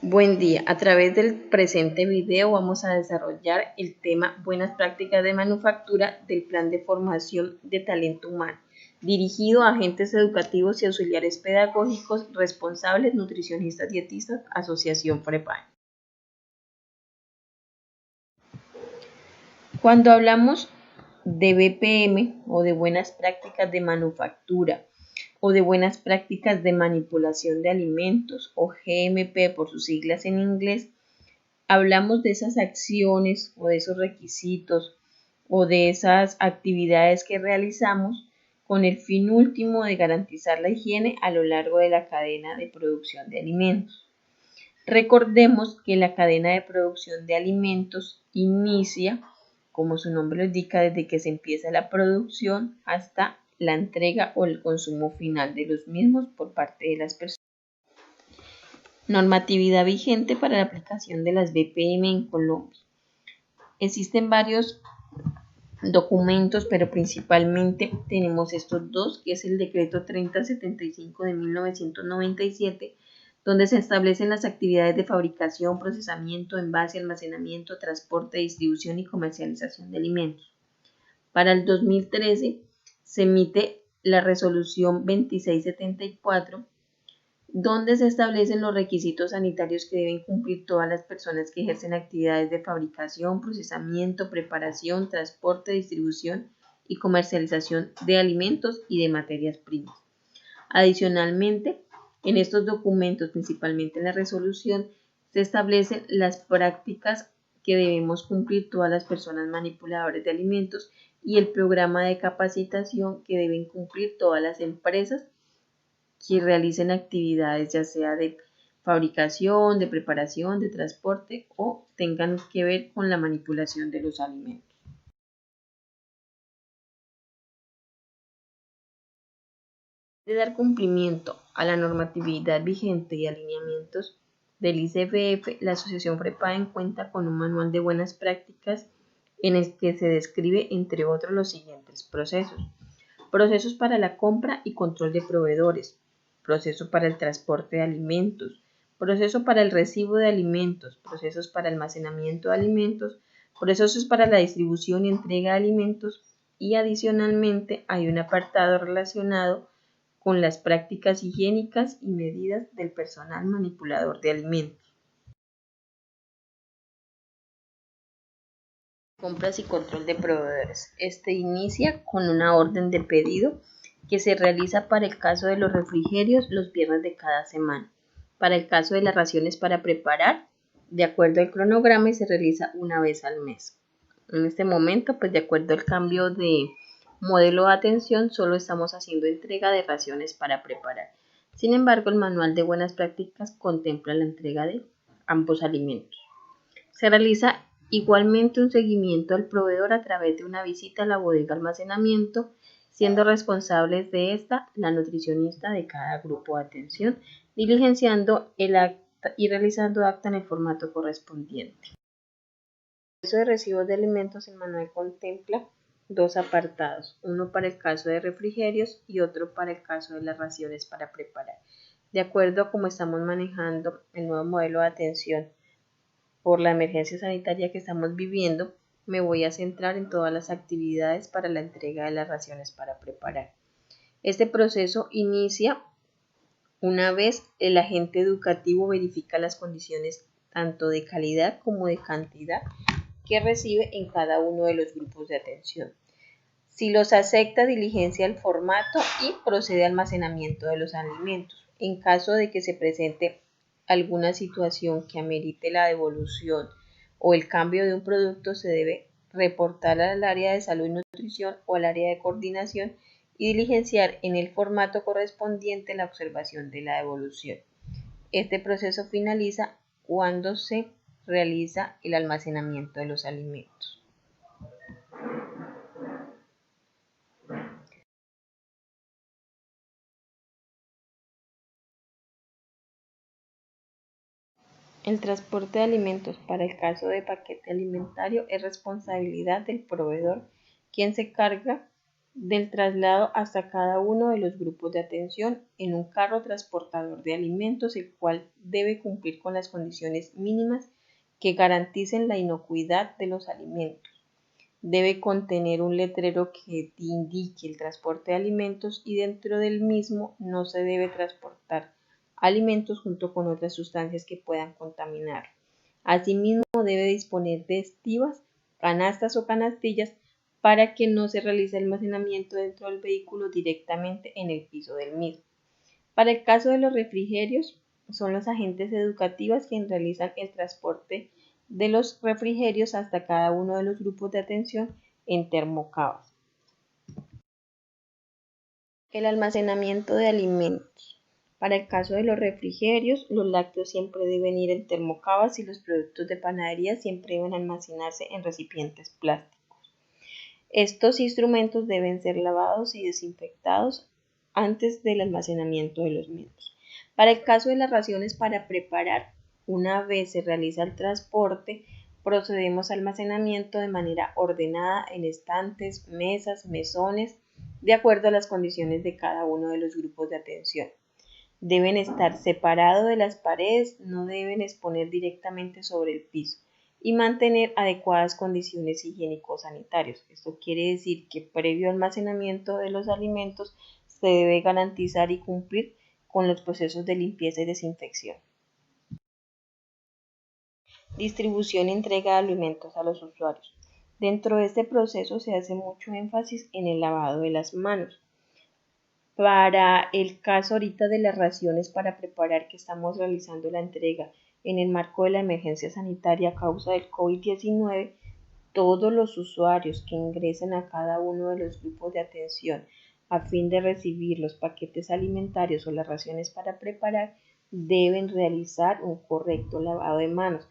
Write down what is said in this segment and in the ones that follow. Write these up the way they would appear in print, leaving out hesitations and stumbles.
Buen día, a través del presente video vamos a desarrollar el tema Buenas prácticas de manufactura del Plan de Formación de Talento Humano, dirigido a agentes educativos y auxiliares pedagógicos, responsables, nutricionistas, dietistas, Asociación FREPAE. Cuando hablamos de BPM o de Buenas prácticas de manufactura, o de buenas prácticas de manipulación de alimentos o GMP por sus siglas en inglés, hablamos de esas acciones o de esos requisitos o de esas actividades que realizamos con el fin último de garantizar la higiene a lo largo de la cadena de producción de alimentos. Recordemos que la cadena de producción de alimentos inicia, como su nombre lo indica, desde que se empieza la producción hasta la entrega o el consumo final de los mismos por parte de las personas. Normatividad vigente para la aplicación de las BPM en Colombia. Existen varios documentos, pero principalmente tenemos estos dos, que es el Decreto 3075 de 1997, donde se establecen las actividades de fabricación, procesamiento, envase, almacenamiento, transporte, distribución y comercialización de alimentos. Para el 2013 se emite la resolución 2674, donde se establecen los requisitos sanitarios que deben cumplir todas las personas que ejercen actividades de fabricación, procesamiento, preparación, transporte, distribución y comercialización de alimentos y de materias primas. Adicionalmente, en estos documentos, principalmente en la resolución, se establecen las prácticas que debemos cumplir todas las personas manipuladoras de alimentos y el programa de capacitación que deben cumplir todas las empresas que realicen actividades ya sea de fabricación, de preparación, de transporte o tengan que ver con la manipulación de los alimentos. De dar cumplimiento a la normatividad vigente y alineamientos del ICFF, la Asociación FREPAE cuenta con un manual de buenas prácticas en el que se describe, entre otros, los siguientes procesos. Procesos para la compra y control de proveedores, proceso para el transporte de alimentos, proceso para el recibo de alimentos, procesos para almacenamiento de alimentos, procesos para la distribución y entrega de alimentos y adicionalmente hay un apartado relacionado con las prácticas higiénicas y medidas del personal manipulador de alimentos. Compras y control de proveedores. Este inicia con una orden de pedido que se realiza para el caso de los refrigerios los viernes de cada semana. Para el caso de las raciones para preparar, de acuerdo al cronograma, y se realiza una vez al mes. En este momento, pues de acuerdo al cambio de modelo de atención, solo estamos haciendo entrega de raciones para preparar. Sin embargo, el manual de buenas prácticas contempla la entrega de ambos alimentos. Se realiza igualmente un seguimiento al proveedor a través de una visita a la bodega almacenamiento, siendo responsables de esta la nutricionista de cada grupo de atención, diligenciando el acta y realizando acta en el formato correspondiente. El proceso de recibos de alimentos, el manual contempla dos apartados, uno para el caso de refrigerios y otro para el caso de las raciones para preparar. De acuerdo a cómo estamos manejando el nuevo modelo de atención por la emergencia sanitaria que estamos viviendo, me voy a centrar en todas las actividades para la entrega de las raciones para preparar. Este proceso inicia una vez el agente educativo verifica las condiciones tanto de calidad como de cantidad que recibe en cada uno de los grupos de atención. Si los acepta, diligencia el formato y procede al almacenamiento de los alimentos. En caso de que se presente alguna situación que amerite la devolución o el cambio de un producto, se debe reportar al área de salud y nutrición o al área de coordinación y diligenciar en el formato correspondiente la observación de la devolución. Este proceso finaliza cuando se realiza el almacenamiento de los alimentos. El transporte de alimentos para el caso de paquete alimentario es responsabilidad del proveedor, quien se carga del traslado hasta cada uno de los grupos de atención en un carro transportador de alimentos, el cual debe cumplir con las condiciones mínimas que garanticen la inocuidad de los alimentos. Debe contener un letrero que indique el transporte de alimentos y dentro del mismo no se debe transportar alimentos junto con otras sustancias que puedan contaminar. Asimismo, debe disponer de estivas, canastas o canastillas para que no se realice almacenamiento dentro del vehículo directamente en el piso del mismo. Para el caso de los refrigerios, son los agentes educativos quienes realizan el transporte de los refrigerios hasta cada uno de los grupos de atención en termocavas. El almacenamiento de alimentos. Para el caso de los refrigerios, los lácteos siempre deben ir en termocavas y los productos de panadería siempre deben almacenarse en recipientes plásticos. Estos instrumentos deben ser lavados y desinfectados antes del almacenamiento de los mismos. Para el caso de las raciones para preparar, una vez se realiza el transporte, procedemos al almacenamiento de manera ordenada en estantes, mesas, mesones, de acuerdo a las condiciones de cada uno de los grupos de atención. Deben estar separados de las paredes, no deben exponer directamente sobre el piso y mantener adecuadas condiciones higiénico-sanitarias. Esto quiere decir que previo almacenamiento de los alimentos se debe garantizar y cumplir con los procesos de limpieza y desinfección. Distribución y entrega de alimentos a los usuarios. Dentro de este proceso se hace mucho énfasis en el lavado de las manos. Para el caso ahorita de las raciones para preparar que estamos realizando la entrega en el marco de la emergencia sanitaria a causa del COVID-19, todos los usuarios que ingresen a cada uno de los grupos de atención a fin de recibir los paquetes alimentarios o las raciones para preparar deben realizar un correcto lavado de manos.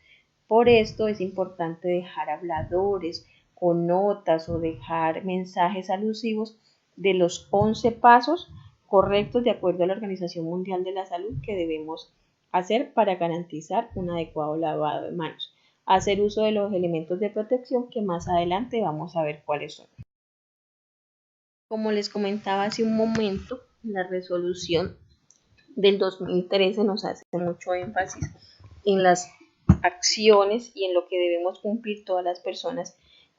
Por esto es importante dejar habladores o notas o dejar mensajes alusivos de los 11 pasos correctos de acuerdo a la Organización Mundial de la Salud que debemos hacer para garantizar un adecuado lavado de manos. Hacer uso de los elementos de protección que más adelante vamos a ver cuáles son. Como les comentaba hace un momento, la resolución del 2013 nos hace mucho énfasis en las acciones y en lo que debemos cumplir todas las personas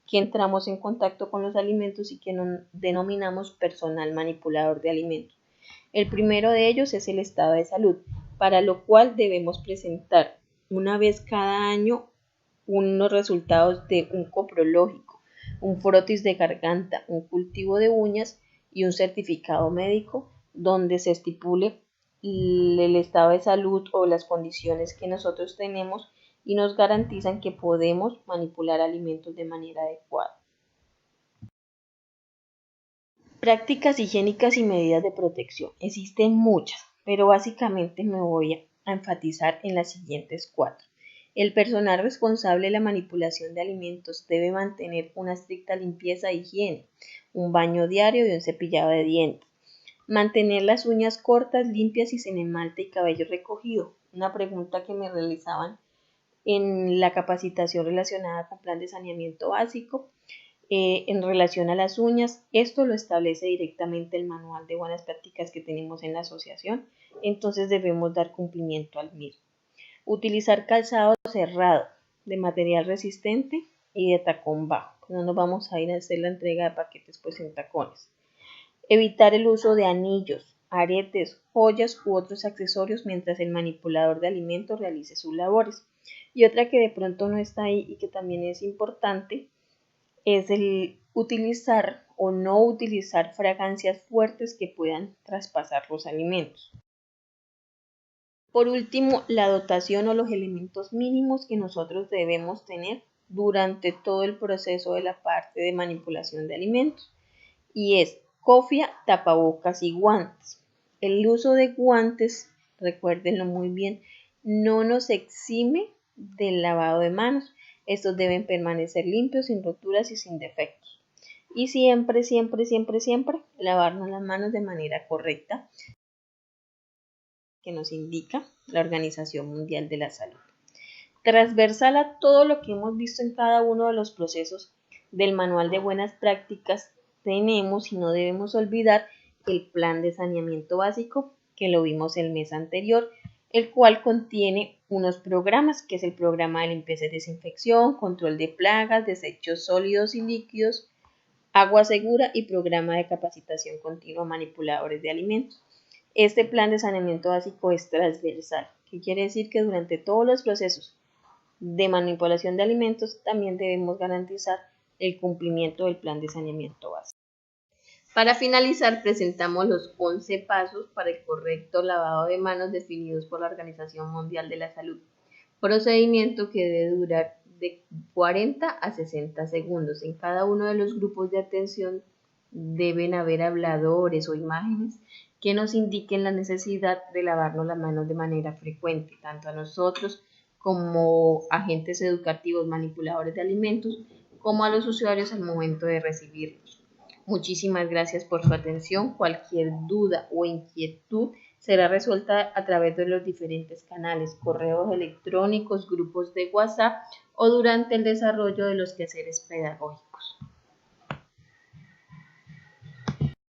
que entramos en contacto con los alimentos y que denominamos personal manipulador de alimentos. El primero de ellos es el estado de salud, para lo cual debemos presentar una vez cada año unos resultados de un coprológico, un frotis de garganta, un cultivo de uñas y un certificado médico donde se estipule el estado de salud o las condiciones que nosotros tenemos y nos garantizan que podemos manipular alimentos de manera adecuada. Prácticas higiénicas y medidas de protección. Existen muchas, pero básicamente me voy a enfatizar en las siguientes 4. El personal responsable de la manipulación de alimentos debe mantener una estricta limpieza e higiene, un baño diario y un cepillado de dientes. Mantener las uñas cortas, limpias y sin esmalte y cabello recogido. Una pregunta que me realizaban en la capacitación relacionada con plan de saneamiento básico. En relación a las uñas, esto lo establece directamente el manual de buenas prácticas que tenemos en la asociación, entonces debemos dar cumplimiento al mismo. Utilizar calzado cerrado, de material resistente y de tacón bajo. No nos vamos a ir a hacer la entrega de paquetes pues en tacones. Evitar el uso de anillos, aretes, joyas u otros accesorios mientras el manipulador de alimentos realice sus labores. Y otra que de pronto no está ahí y que también es importante es el utilizar o no utilizar fragancias fuertes que puedan traspasar los alimentos. Por último, la dotación o los elementos mínimos que nosotros debemos tener durante todo el proceso de la parte de manipulación de alimentos y es cofia, tapabocas y guantes. El uso de guantes, recuérdenlo muy bien, no nos exime del lavado de manos. Estos deben permanecer limpios, sin roturas y sin defectos. Y siempre lavarnos las manos de manera correcta, que nos indica la Organización Mundial de la Salud. Transversal a todo lo que hemos visto en cada uno de los procesos del Manual de Buenas Prácticas tenemos y no debemos olvidar el plan de saneamiento básico que lo vimos el mes anterior, el cual contiene unos programas, que es el programa de limpieza y desinfección, control de plagas, desechos sólidos y líquidos, agua segura y programa de capacitación continua a manipuladores de alimentos. Este plan de saneamiento básico es transversal, que quiere decir que durante todos los procesos de manipulación de alimentos también debemos garantizar el cumplimiento del plan de saneamiento básico. Para finalizar, presentamos los 11 pasos para el correcto lavado de manos definidos por la Organización Mundial de la Salud. Procedimiento que debe durar de 40 a 60 segundos. En cada uno de los grupos de atención deben haber habladores o imágenes que nos indiquen la necesidad de lavarnos las manos de manera frecuente, tanto a nosotros como agentes educativos, manipuladores de alimentos, como a los usuarios al momento de recibirlos. Muchísimas gracias por su atención. Cualquier duda o inquietud será resuelta a través de los diferentes canales, correos electrónicos, grupos de WhatsApp o durante el desarrollo de los quehaceres pedagógicos.